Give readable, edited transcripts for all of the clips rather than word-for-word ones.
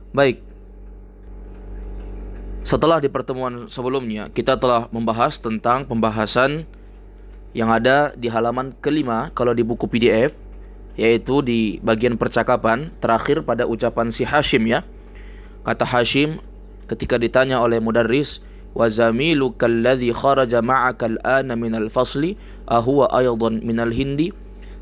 Baik, setelah di pertemuan sebelumnya kita telah membahas tentang pembahasan yang ada di halaman kelima kalau di buku PDF, yaitu di bagian percakapan terakhir pada ucapan si Hashim ya. Kata Hashim ketika ditanya oleh mudarris, wa zamiluka alladhi kharaja ma'aka al-ana minal fasli ahuwa aydan minal hindi,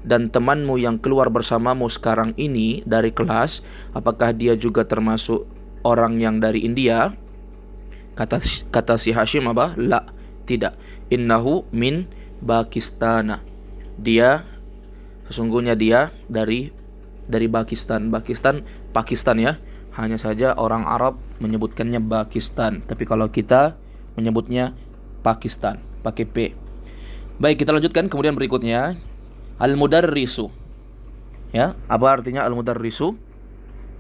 dan temanmu yang keluar bersamamu sekarang ini dari kelas, apakah dia juga termasuk orang yang dari India? Kata si Hashim apa? La, tidak. Innahu min Pakistan. Sesungguhnya dia dari Pakistan. Pakistan ya. Hanya saja orang Arab menyebutkannya Pakistan, tapi kalau kita menyebutnya Pakistan, pakai P. Baik, kita lanjutkan kemudian berikutnya. Al-mudarrisu. Ya, apa artinya al-mudarrisu?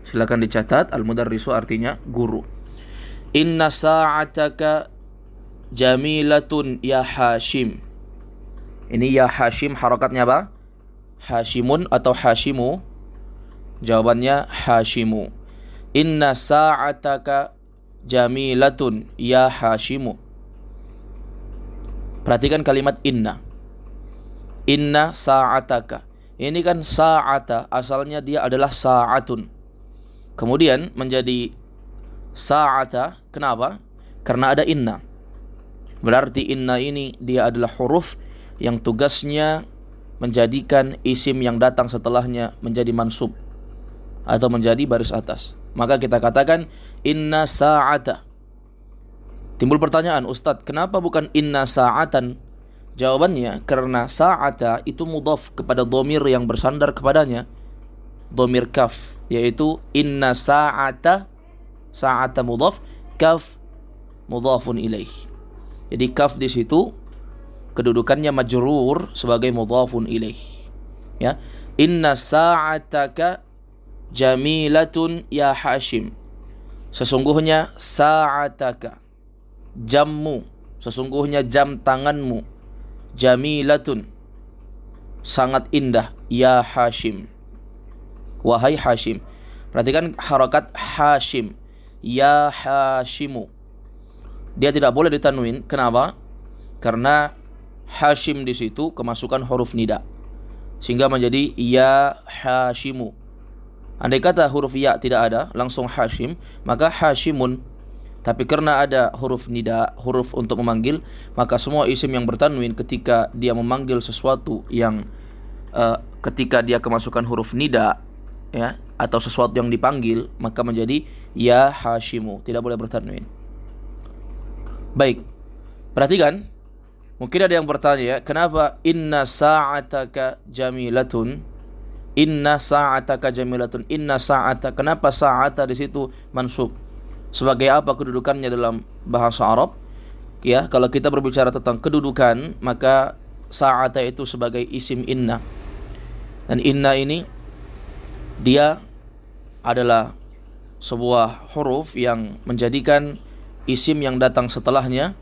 Silakan dicatat. Al-mudarrisu artinya guru. Inna sa'ataka jamilatun ya Hashim. Ini ya Hashim harakatnya apa? Hashimun atau Hashimu? Jawabannya Hashimu. Inna sa'ataka jamilatun ya Hashimu. Perhatikan kalimat inna. Inna sa'ataka. Ini kan sa'ata, asalnya dia adalah sa'atun. Kemudian menjadi sa'ata. Kenapa? Karena ada inna. Berarti inna ini dia adalah huruf yang tugasnya menjadikan isim yang datang setelahnya menjadi mansub atau menjadi baris atas. Maka kita katakan inna sa'ata. Timbul pertanyaan, Ustadz, kenapa bukan inna sa'atan? Jawabannya, karena sa'ata itu mudhaf kepada dhamir yang bersandar kepadanya, dhamir kaf, yaitu inna sa'ata. Sa'ata mudhaf, kaf mudhafun ilaih. Jadi kaf di situ kedudukannya majrur sebagai mudhafun ilaih. Ya. Inna sa'ataka jamilatun ya Hashim. Sesungguhnya sa'ataka, jammu, sesungguhnya jam tanganmu, jamilatun, sangat indah, ya Hashim, wahai Hashim. Perhatikan harakat Hashim, ya Hashimu. Dia tidak boleh ditanwin. Kenapa? Karena Hashim di situ kemasukan huruf nida, sehingga menjadi ya Hashimu. Andai kata huruf ya tidak ada, langsung Hashim, maka Hashimun. Tapi karena ada huruf nida, huruf untuk memanggil, maka semua isim yang bertanwin ketika dia memanggil sesuatu yang ketika dia kemasukan huruf nida ya, atau sesuatu yang dipanggil, maka menjadi ya Hashimu, tidak boleh bertanwin. Baik, perhatikan. Mungkin ada yang bertanya ya, kenapa inna sa'ataka jamilatun? Inna sa'ataka jamilatun. Inna sa'ata, kenapa sa'ata di situ mansub? Sebagai apa kedudukannya dalam bahasa Arab? Ya, kalau kita berbicara tentang kedudukan, maka sa'ata itu sebagai isim inna. Dan inna ini dia adalah sebuah huruf yang menjadikan isim yang datang setelahnya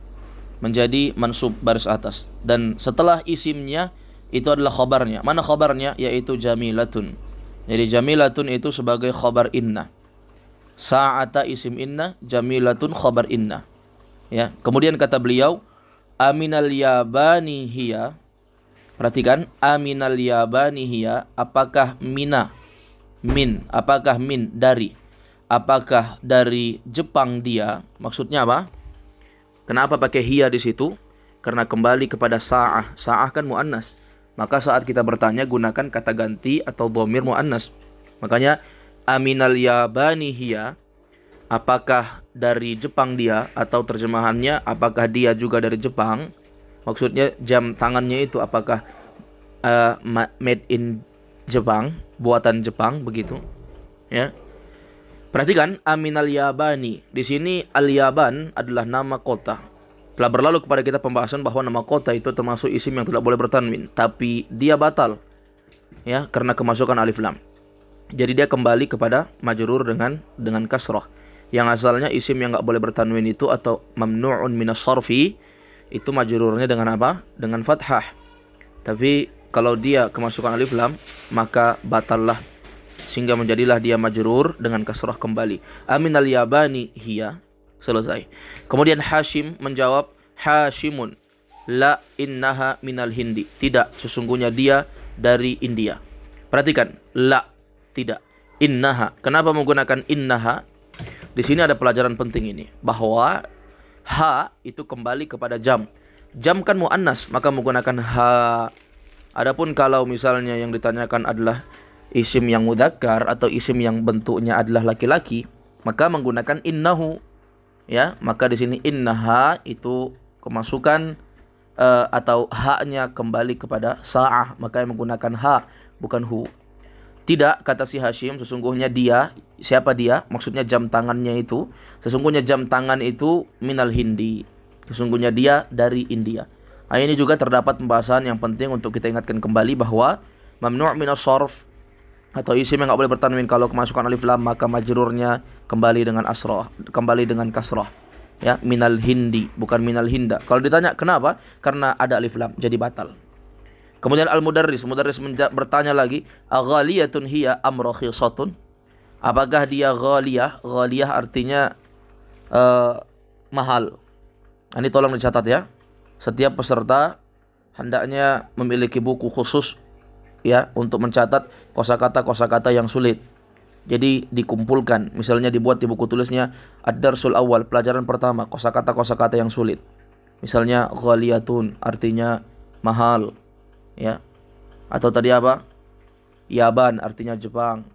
menjadi mansub baris atas, dan setelah isimnya itu adalah khabarnya. Mana khabarnya? Yaitu jamilatun. Jadi jamilatun itu sebagai khabar inna. Sa'ata isim inna, jamilatun khabar inna. Ya, kemudian kata beliau, aminal yabani hiya. Perhatikan, aminal yabani hiya, apakah mina? Min, apakah min dari? Apakah dari Jepang dia? Maksudnya apa? Kenapa pakai hiya di situ? Karena kembali kepada sa'ah. Sa'ah kan muannas. Maka saat kita bertanya gunakan kata ganti atau dhamir muannas. Makanya aminal yabani hiya, apakah dari Jepang dia, atau terjemahannya apakah dia juga dari Jepang? Maksudnya jam tangannya itu apakah made in Jepang, buatan Jepang begitu. Ya. Perhatikan aminal yabani. Di sini al-Yaban adalah nama kota. Telah berlalu kepada kita pembahasan bahwa nama kota itu termasuk isim yang tidak boleh bertanwin, tapi dia batal ya karena kemasukan alif lam. Jadi dia kembali kepada majrur dengan kasrah. Yang asalnya isim yang enggak boleh bertanwin itu atau mamnu'un minas sarfi, itu majrurnya dengan apa? Dengan fathah. Tapi kalau dia kemasukan alif lam, maka batallah sehingga menjadilah dia majrur dengan kasrah kembali. Aminal yabani hiya. Selesai. Kemudian Hashim menjawab, Hashimun la innaha minal hindi. Tidak, sesungguhnya dia dari India. Perhatikan, la, tidak. Innaha. Kenapa menggunakan innaha? Di sini ada pelajaran penting ini, bahwa ha itu kembali kepada jam. Jam kan muannas, maka menggunakan ha. Adapun kalau misalnya yang ditanyakan adalah isim yang mudzakkar atau isim yang bentuknya adalah laki-laki, maka menggunakan innahu. Ya, maka di sini innaha itu kemasukan atau ha-nya kembali kepada sa'ah, maka yang menggunakan ha bukan hu. Tidak, kata si Hashim, sesungguhnya dia, siapa dia? Maksudnya jam tangannya itu, sesungguhnya jam tangan itu minal hindi. Sesungguhnya dia dari India. Nah, ini juga terdapat pembahasan yang penting untuk kita ingatkan kembali bahwa mamnu' minas sarf atau isim yang enggak boleh bertanwin kalau kemasukan alif lam, maka majrurnya kembali dengan asrah, kembali dengan kasrah. Ya, minal hindi, bukan minal hinda. Kalau ditanya kenapa? Karena ada alif lam, jadi batal. Kemudian al-mudarris bertanya lagi, aghaliyatun hiya am rakhisatun? Apakah dia ghaliyah? Ghaliyah artinya mahal. Ini tolong dicatat ya. Setiap peserta hendaknya memiliki buku khusus ya untuk mencatat kosakata yang sulit. Jadi dikumpulkan, misalnya dibuat di buku tulisnya ad-darsul awal, pelajaran pertama, kosakata yang sulit. Misalnya ghaliyatun artinya mahal, ya. Atau tadi apa? Yaban artinya Jepang.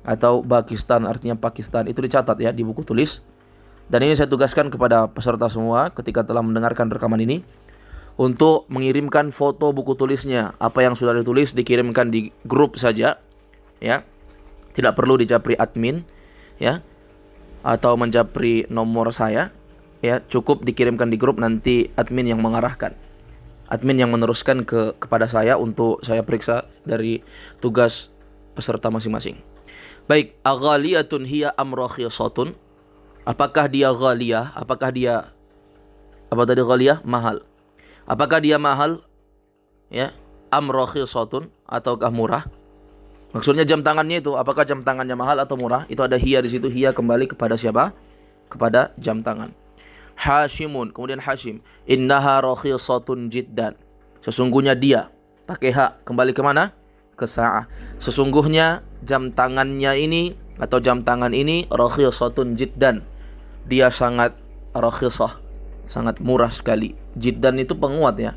Atau Pakistan artinya Pakistan. Itu dicatat ya di buku tulis. Dan ini saya tugaskan kepada peserta semua ketika telah mendengarkan rekaman ini untuk mengirimkan foto buku tulisnya. Apa yang sudah ditulis dikirimkan di grup saja, ya. Tidak perlu dijapri admin, ya, atau menjapri nomor saya, ya. Cukup dikirimkan di grup, nanti admin yang mengarahkan, admin yang meneruskan kepada saya untuk saya periksa dari tugas peserta masing-masing. Baik, aghaliyatun hiya am rakhisatun? Apakah dia ghaliyah? Apakah dia ghaliyah? Mahal. Apakah dia mahal? Ya, am rakhisatun ataukah murah? Maksudnya jam tangannya itu, apakah jam tangannya mahal atau murah? Itu ada hiya di situ. Hiya kembali kepada siapa? Kepada jam tangan. Hashimun, kemudian Hashim, innaha rakhisatun jiddan. Sesungguhnya dia, pakai ha, kembali ke mana? Ke sa'ah. Sesungguhnya jam tangannya ini atau jam tangan ini rakhisatun jiddan. Dia sangat rakhisah, sangat murah sekali. Jiddan itu penguat ya.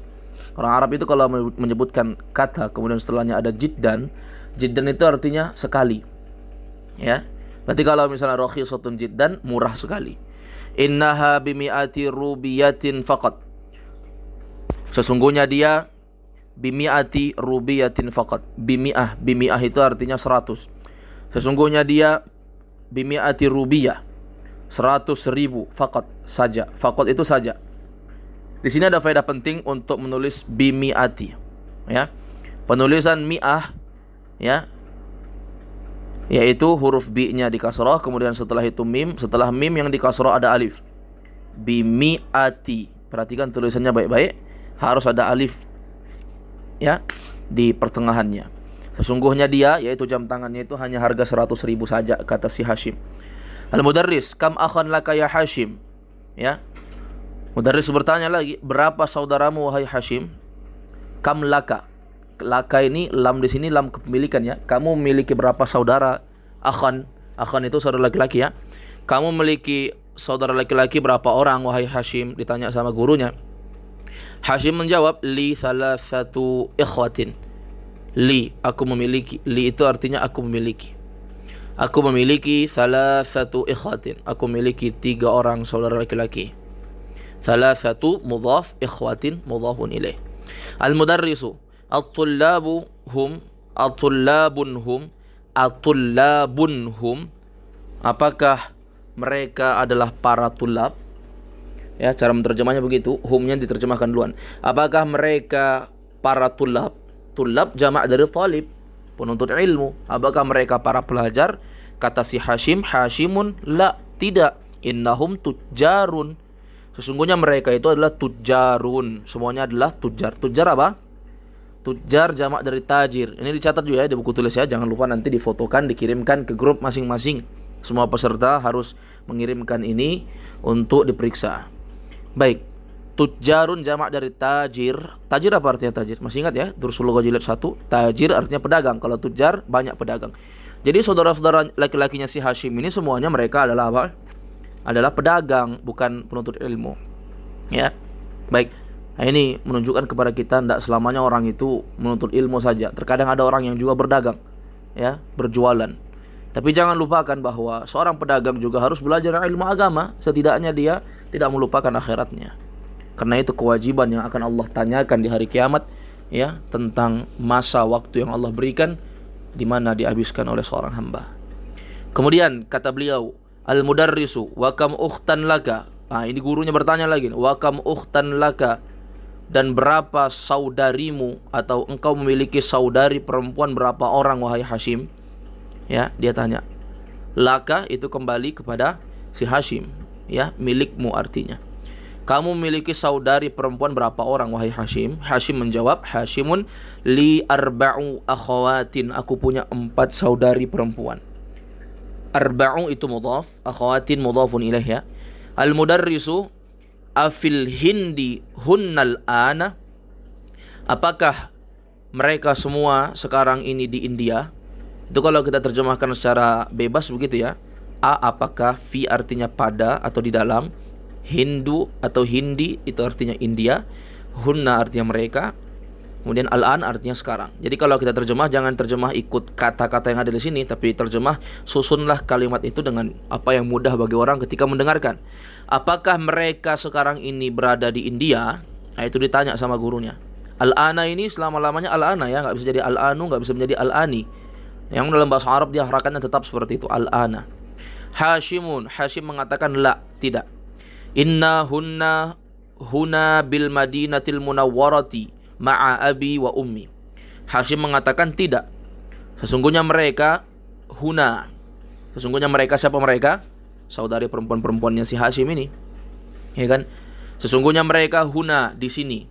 Orang Arab itu kalau menyebutkan kata kemudian setelahnya ada jiddan, jiddan itu artinya sekali. Ya. Berarti kalau misalnya rakhisatun jiddan, murah sekali. Innaha bimi'ati rubiyatin faqat. Sesungguhnya dia bimi'ati rubiyatin faqat. Bimi'ah itu artinya 100. Sesungguhnya dia bimi'ati rubiyah, 100.000 faqat saja. Faqat itu saja. Di sini ada faedah penting untuk menulis bimi'ati, ya. Penulisan mi'ah, ya, yaitu huruf bi-nya di kasrah, kemudian setelah itu mim, setelah mim yang di kasrah ada alif. Bimi'ati. Perhatikan tulisannya baik-baik, harus ada alif, ya, di pertengahannya. Sesungguhnya dia, yaitu jam tangannya itu hanya harga 100.000 saja, kata si Hashim. Al-mudarris, kam akhan laka ya Hashim? Ya. Mudarris bertanya lagi, berapa saudaramu wahai Hashim? Kam laka. Laka ini lam di sini lam kepemilikan ya. Kamu memiliki berapa saudara? Akhan itu saudara laki-laki ya. Kamu memiliki saudara laki-laki berapa orang wahai Hashim? Ditanya sama gurunya. Hashim menjawab, li salasatu ikhwatin. Li, aku memiliki. Li itu artinya aku memiliki. Aku memiliki salasatu ikhwatin. Aku memiliki 3 orang saudara laki-laki. Salasatu mudhaf, ikhwatin mudhafun ilaih. Al-mudarrisu, at-tullabu hum, at-tullabun hum. Apakah mereka adalah para tulab? Ya, cara menerjemahnya begitu. Humnya diterjemahkan duluan. Apakah mereka para tulab? Tulab jamak dari talib, penuntut ilmu. Apakah mereka para pelajar? Kata si Hashim, Hashimun, la, tidak. Innahum tujjarun. Sesungguhnya mereka itu adalah tujjarun. Semuanya adalah tujjar. Tujjar apa? Tujjar jamak dari tajir. Ini dicatat juga ya di buku tulis ya. Jangan lupa nanti difotokan, dikirimkan ke grup masing-masing. Semua peserta harus mengirimkan ini untuk diperiksa. Baik. Tujjarun jamak dari tajir. Tajir apa artinya tajir? Masih ingat ya? Dursul Lughah jilid 1. Tajir artinya pedagang. Kalau tujjar banyak pedagang. Jadi saudara-saudara laki-lakinya si Hashim ini semuanya mereka adalah apa? Adalah pedagang, bukan penuntut ilmu. Ya. Baik. Nah, ini menunjukkan kepada kita tidak selamanya orang itu menuntut ilmu saja. Terkadang ada orang yang juga berdagang, ya, berjualan. Tapi jangan lupakan bahwa seorang pedagang juga harus belajar ilmu agama. Setidaknya dia tidak melupakan akhiratnya. Karena itu kewajiban yang akan Allah tanyakan di hari kiamat, ya, tentang masa waktu yang Allah berikan di mana dihabiskan oleh seorang hamba. Kemudian kata beliau, al-mudarrisu wa kam ukhtan laka. Nah, ini gurunya bertanya lagi, wa kam ukhtan laka, dan berapa saudarimu, atau engkau memiliki saudari perempuan berapa orang wahai Hashim? Ya, dia tanya. Laka itu kembali kepada si Hashim, ya, milikmu artinya. Kamu memiliki saudari perempuan berapa orang wahai Hashim? Hashim menjawab, Hashimun li arba'u akhawatin. Aku punya 4 saudari perempuan. Arba'u itu mudhaf, akhawatin mudhafun ilaih ya. Al-mudarrisu afil hindi hunnal ana. Apakah mereka semua sekarang ini di India? Itu kalau kita terjemahkan secara bebas begitu ya. Apakah, fi artinya pada atau di dalam, Hindu atau Hindi itu artinya India, hunna artinya mereka, kemudian al-an artinya sekarang. Jadi kalau kita terjemah, jangan terjemah ikut kata-kata yang ada di sini, tapi terjemah susunlah kalimat itu dengan apa yang mudah bagi orang ketika mendengarkan. Apakah mereka sekarang ini berada di India? Nah, itu ditanya sama gurunya. Al-ana ini selama-lamanya al-ana ya, nggak bisa jadi al-anu, nggak bisa menjadi al-ani. Yang dalam bahasa Arab dia harakannya tetap seperti itu, al-ana. Hashimun, Hashim mengatakan la, tidak. Inna hunna huna bil madinatil munawwarati ma'a abi wa ummi. Hashim mengatakan tidak. Sesungguhnya mereka huna. Sesungguhnya mereka, siapa mereka? Saudari perempuan-perempuannya si Hashim ini. Ya kan? Sesungguhnya mereka huna di sini.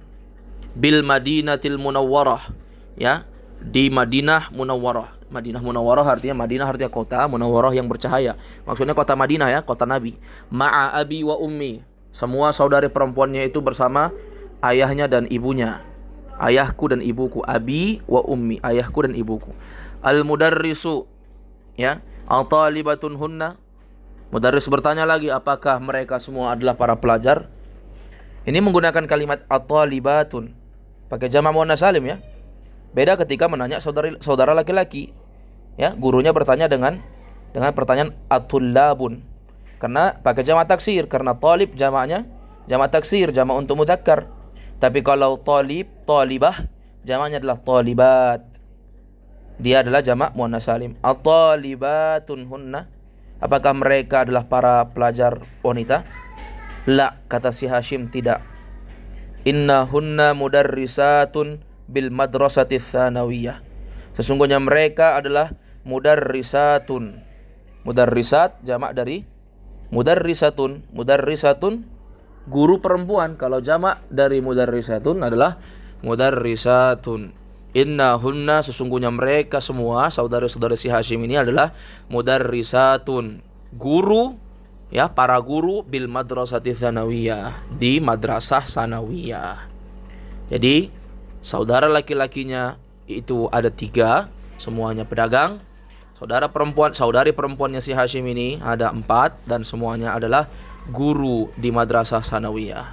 Bil madinatil munawwarah, ya, di Madinah Munawwarah. Madinah Munawwarah artinya kota, Munawwarah yang bercahaya. Maksudnya kota Madinah ya, kota Nabi. Ma'a abi wa ummi. Semua saudari perempuannya itu bersama ayahnya dan ibunya. Ayahku dan ibuku, abi wa ummi, ayahku dan ibuku. Al-mudarrisu, ya, al-talibatun hunna. Mudarris bertanya lagi, apakah mereka semua adalah para pelajar? Ini menggunakan kalimat at-talibatun, pakai jamak muannas salim ya. Beda ketika menanya saudara laki-laki. Ya, gurunya bertanya dengan pertanyaan at-tullabun. Karena pakai jamak taksir, karena talib jamaknya jamak taksir, jamak untuk mudzakkar. Tapi kalau talib, talibah, jamaknya adalah talibat. Dia adalah jamak muannas salim. At-talibatun hunna. Apakah mereka adalah para pelajar wanita? La, kata si Hashim, tidak. Inna hunna mudarrisatun bil madrasati tsanawiyah. Sesungguhnya mereka adalah mudarrisatun. Mudarrisat jamak dari mudarrisatun. Mudarrisatun guru perempuan. Kalau jamak dari mudarrisatun adalah mudarrisatun. Inna hunna, sesungguhnya mereka semua saudara-saudara si Hashim ini adalah mudarrisatun, guru, ya, para guru bil madrasati tsanawiyah, di madrasah sanawiyah. Jadi saudara laki-lakinya itu ada 3, semuanya pedagang. Saudari perempuannya si Hashim ini ada 4, dan semuanya adalah guru di madrasah sanawiyah.